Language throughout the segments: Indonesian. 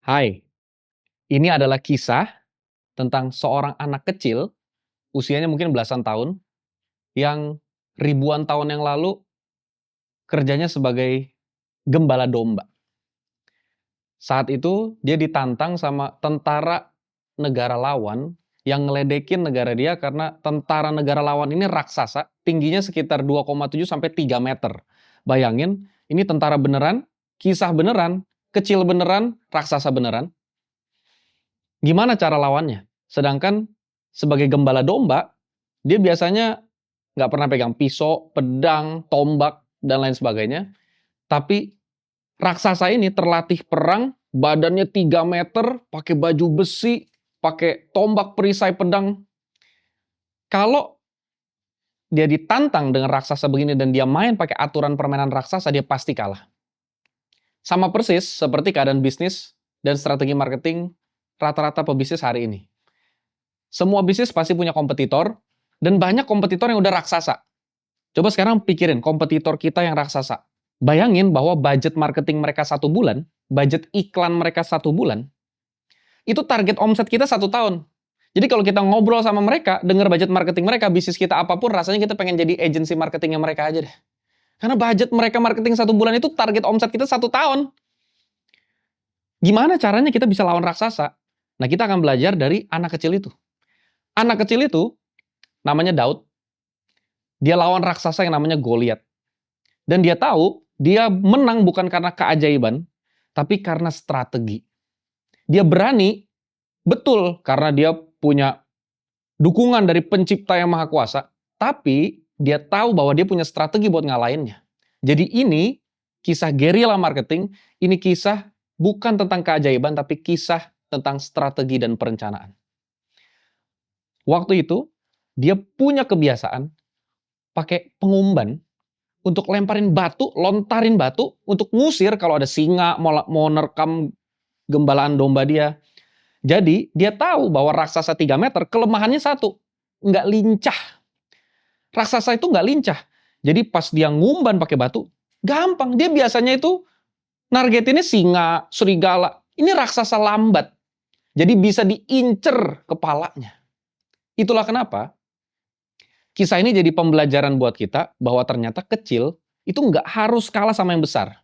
Hai, ini adalah kisah tentang seorang anak kecil, usianya mungkin belasan tahun, yang ribuan tahun yang lalu kerjanya sebagai gembala domba. Saat itu dia ditantang sama tentara negara lawan yang ngeledekin negara dia karena tentara negara lawan ini raksasa, tingginya sekitar 2,7 sampai 3 meter. Bayangin, ini tentara beneran, kisah beneran, kecil beneran, raksasa beneran. Gimana cara lawannya? Sedangkan sebagai gembala domba, dia biasanya nggak pernah pegang pisau, pedang, tombak, dan lain sebagainya. Tapi raksasa ini terlatih perang, badannya 3 meter, pakai baju besi, pakai tombak, perisai, pedang. Kalau dia ditantang dengan raksasa begini dan dia main pakai aturan permainan raksasa, dia pasti kalah. Sama persis seperti keadaan bisnis dan strategi marketing rata-rata pebisnis hari ini. Semua bisnis pasti punya kompetitor, dan banyak kompetitor yang udah raksasa. Coba sekarang pikirin kompetitor kita yang raksasa. Bayangin bahwa budget marketing mereka 1 bulan, budget iklan mereka 1 bulan, itu target omset kita 1 tahun. Jadi kalau kita ngobrol sama mereka, dengar budget marketing mereka, bisnis kita apapun, rasanya kita pengen jadi agensi marketingnya mereka aja deh. Karena budget mereka marketing 1 bulan itu target omset kita 1 tahun. Gimana caranya kita bisa lawan raksasa? Nah, kita akan belajar dari anak kecil itu. Anak kecil itu namanya Daud. Dia lawan raksasa yang namanya Goliat. Dan dia tahu dia menang bukan karena keajaiban, tapi karena strategi. Dia berani, betul, karena dia punya dukungan dari pencipta yang maha kuasa, tapi dia tahu bahwa dia punya strategi buat ngalahinnya. Jadi ini kisah guerrilla marketing, ini kisah bukan tentang keajaiban, tapi kisah tentang strategi dan perencanaan. Waktu itu, dia punya kebiasaan pakai pengumban untuk lemparin batu, lontarin batu, untuk ngusir kalau ada singa mau nerekam gembalaan domba dia. Jadi, dia tahu bahwa raksasa 3 meter, kelemahannya satu, nggak lincah. Raksasa itu nggak lincah. Jadi pas dia ngumban pakai batu, gampang. Dia biasanya itu nargetinnya singa, serigala. Ini raksasa lambat. Jadi bisa diincer kepalanya. Itulah kenapa kisah ini jadi pembelajaran buat kita bahwa ternyata kecil itu nggak harus kalah sama yang besar.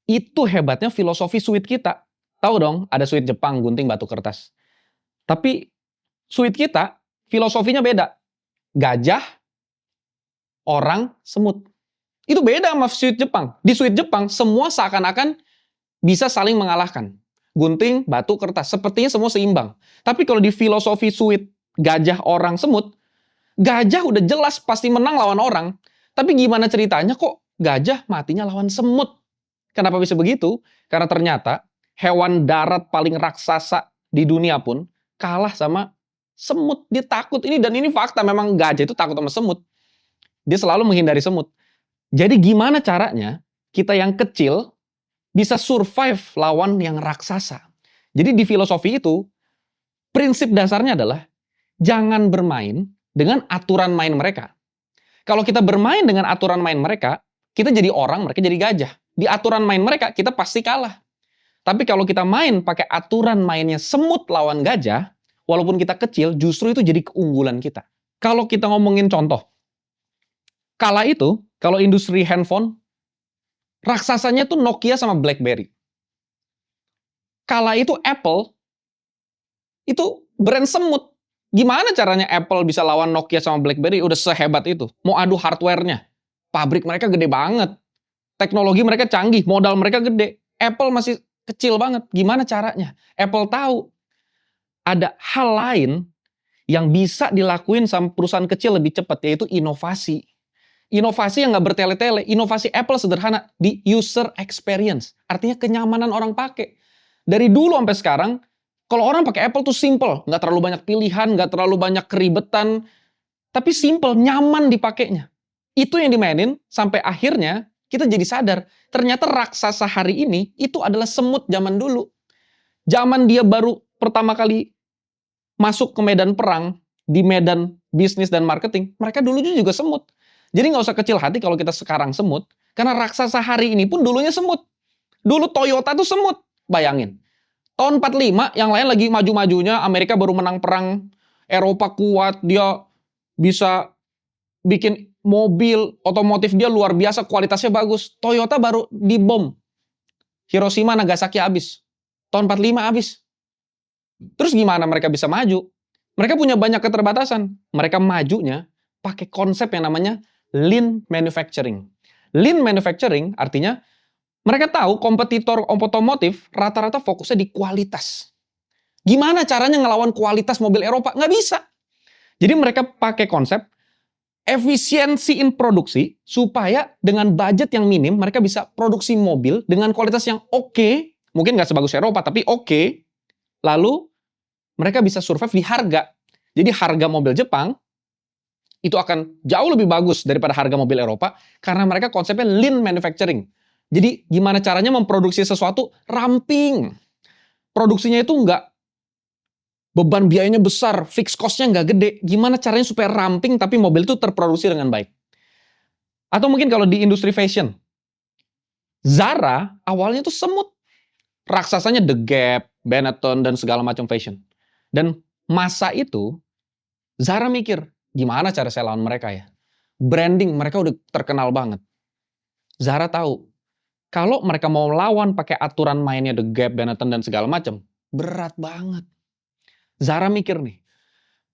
Itu hebatnya filosofi suit kita. Tahu dong, ada suit Jepang, gunting, batu, kertas. Tapi suit kita, filosofinya beda. Gajah, orang, semut. Itu beda sama suit Jepang. Di suit Jepang, semua seakan-akan bisa saling mengalahkan. Gunting, batu, kertas. Sepertinya semua seimbang. Tapi kalau di filosofi suit gajah, orang, semut, gajah udah jelas pasti menang lawan orang. Tapi gimana ceritanya kok gajah matinya lawan semut? Kenapa bisa begitu? Karena ternyata hewan darat paling raksasa di dunia pun kalah sama semut. Dia takut ini, dan ini fakta, memang gajah itu takut sama semut. Dia selalu menghindari semut. Jadi gimana caranya kita yang kecil bisa survive lawan yang raksasa? Jadi di filosofi itu, prinsip dasarnya adalah jangan bermain dengan aturan main mereka. Kalau kita bermain dengan aturan main mereka, kita jadi orang, mereka jadi gajah. Di aturan main mereka, kita pasti kalah. Tapi kalau kita main pakai aturan mainnya semut lawan gajah, walaupun kita kecil, justru itu jadi keunggulan kita. Kalau kita ngomongin contoh, kala itu, kalau industri handphone, raksasanya tuh Nokia sama BlackBerry. Kala itu Apple, itu brand semut. Gimana caranya Apple bisa lawan Nokia sama BlackBerry udah sehebat itu? Mau adu hardware-nya. Pabrik mereka gede banget. Teknologi mereka canggih, modal mereka gede. Apple masih kecil banget. Gimana caranya? Apple tahu ada hal lain yang bisa dilakuin sama perusahaan kecil lebih cepat, yaitu inovasi. Inovasi yang nggak bertele-tele. Inovasi Apple sederhana, di user experience. Artinya kenyamanan orang pakai. Dari dulu sampai sekarang, kalau orang pakai Apple tuh simple, nggak terlalu banyak pilihan, nggak terlalu banyak keribetan, tapi simple, nyaman dipakainya. Itu yang dimainin sampai akhirnya kita jadi sadar, ternyata raksasa hari ini itu adalah semut zaman dulu. Zaman dia baru pertama kali masuk ke medan perang, di medan bisnis dan marketing, mereka dulunya juga semut. Jadi nggak usah kecil hati kalau kita sekarang semut, karena raksasa hari ini pun dulunya semut. Dulu Toyota tuh semut, bayangin. Tahun 45 yang lain lagi maju-majunya, Amerika baru menang perang, Eropa kuat, dia bisa bikin mobil, otomotif dia luar biasa, kualitasnya bagus. Toyota baru dibom. Hiroshima, Nagasaki habis. Tahun 45 habis. Terus gimana mereka bisa maju? Mereka punya banyak keterbatasan. Mereka majunya pakai konsep yang namanya lean manufacturing. Lean manufacturing artinya mereka tahu kompetitor otomotif rata-rata fokusnya di kualitas. Gimana caranya ngelawan kualitas mobil Eropa? Nggak bisa. Jadi mereka pakai konsep efisiensi in produksi supaya dengan budget yang minim mereka bisa produksi mobil dengan kualitas yang oke, mungkin nggak sebagus Eropa tapi oke. Lalu mereka bisa survive di harga. Jadi harga mobil Jepang itu akan jauh lebih bagus daripada harga mobil Eropa karena mereka konsepnya lean manufacturing. Jadi gimana caranya memproduksi sesuatu ramping. Produksinya itu nggak beban biayanya besar, fixed cost-nya nggak gede. Gimana caranya supaya ramping tapi mobil itu terproduksi dengan baik. Atau mungkin kalau di industri fashion, Zara awalnya tuh semut. Raksasanya The Gap, Benetton, dan segala macam fashion. Dan masa itu, Zara mikir, gimana cara saya lawan mereka ya? Branding, mereka udah terkenal banget. Zara tahu, kalau mereka mau lawan pakai aturan mainnya The Gap, Benetton, dan segala macam, berat banget. Zara mikir nih,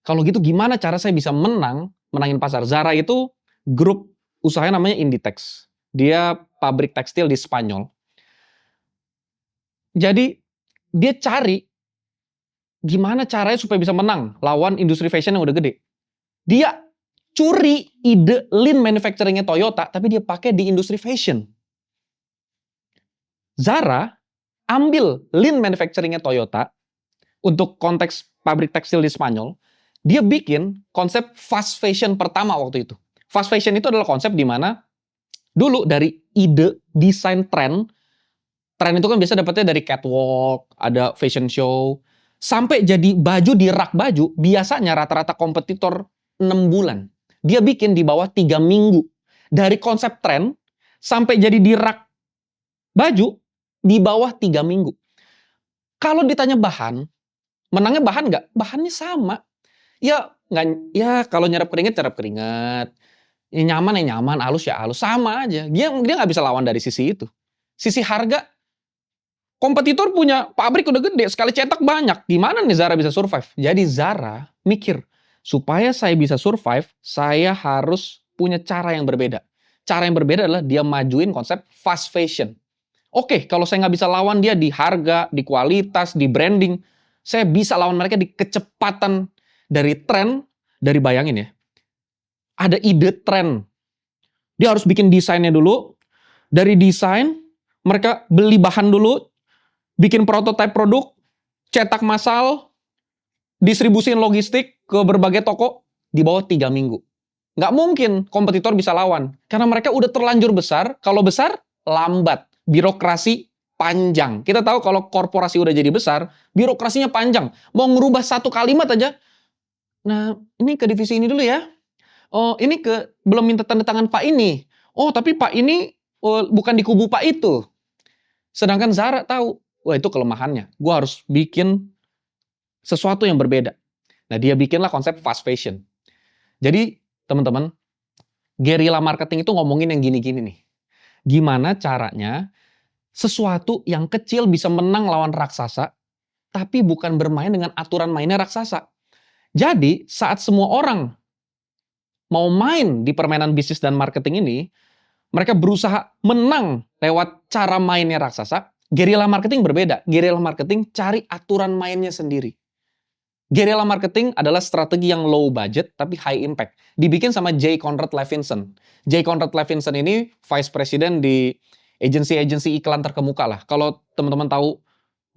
kalau gitu gimana cara saya bisa menangin pasar? Zara itu grup usahanya namanya Inditex. Dia pabrik tekstil di Spanyol. Jadi dia cari gimana caranya supaya bisa menang lawan industri fashion yang udah gede. Dia curi ide lean manufacturing-nya Toyota, tapi dia pakai di industri fashion. Zara ambil lean manufacturing-nya Toyota untuk konteks pabrik tekstil di Spanyol. Dia bikin konsep fast fashion pertama waktu itu. Fast fashion itu adalah konsep di mana dulu dari ide desain tren itu kan biasa dapetnya dari catwalk, ada fashion show, sampai jadi baju di rak baju, biasanya rata-rata kompetitor 6 bulan. Dia bikin di bawah 3 minggu. Dari konsep tren, sampai jadi di rak baju, di bawah 3 minggu. Kalau ditanya bahan, menangnya bahan nggak? Bahannya sama. Ya, kalau nyerap keringat, ya nyaman, halus ya halus. Sama aja. Dia nggak bisa lawan dari sisi itu. Sisi harga, kompetitor punya pabrik udah gede, sekali cetak banyak. Gimana nih Zara bisa survive? Jadi Zara mikir, supaya saya bisa survive, saya harus punya cara yang berbeda. Cara yang berbeda adalah dia majuin konsep fast fashion. Oke, kalau saya nggak bisa lawan dia di harga, di kualitas, di branding, saya bisa lawan mereka di kecepatan dari tren, dari bayangin ya. Ada ide tren. Dia harus bikin desainnya dulu. Dari desain, mereka beli bahan dulu, bikin prototipe produk, cetak massal, distribusin logistik ke berbagai toko di bawah 3 minggu. Nggak mungkin kompetitor bisa lawan. Karena mereka udah terlanjur besar. Kalau besar, lambat. Birokrasi panjang. Kita tahu kalau korporasi udah jadi besar, birokrasinya panjang. Mau ngerubah satu kalimat aja. Nah, ini ke divisi ini dulu ya. Oh, ini belum minta tanda tangan Pak ini. Oh, tapi Pak ini bukan di kubu Pak itu. Sedangkan Zara tahu, wah itu kelemahannya. Gue harus bikin sesuatu yang berbeda. Nah, dia bikinlah konsep fast fashion. Jadi, teman-teman, guerrilla marketing itu ngomongin yang gini-gini nih. Gimana caranya sesuatu yang kecil bisa menang lawan raksasa, tapi bukan bermain dengan aturan mainnya raksasa. Jadi, saat semua orang mau main di permainan bisnis dan marketing ini, mereka berusaha menang lewat cara mainnya raksasa. Guerrilla marketing berbeda. Guerrilla marketing cari aturan mainnya sendiri. Guerrilla marketing adalah strategi yang low budget tapi high impact. Dibikin sama J. Conrad Levinson. J. Conrad Levinson ini vice president di agensi-agensi iklan terkemuka lah. Kalau teman-teman tahu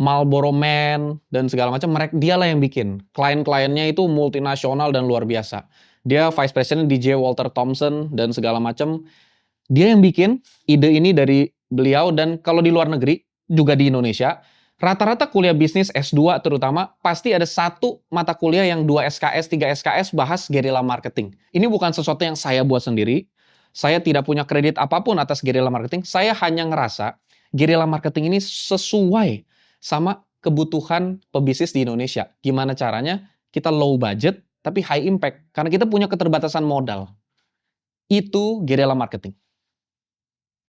Marlboro Man dan segala macam, dialah yang bikin. Klien-kliennya itu multinasional dan luar biasa. Dia vice president di J. Walter Thompson dan segala macam. Dia yang bikin ide ini dari beliau, dan kalau di luar negeri, juga di Indonesia, rata-rata kuliah bisnis S2 terutama, pasti ada satu mata kuliah yang 2 SKS, 3 SKS bahas guerrilla marketing. Ini bukan sesuatu yang saya buat sendiri. Saya tidak punya kredit apapun atas guerrilla marketing. Saya hanya ngerasa guerrilla marketing ini sesuai sama kebutuhan pebisnis di Indonesia. Gimana caranya kita low budget tapi high impact. Karena kita punya keterbatasan modal. Itu guerrilla marketing.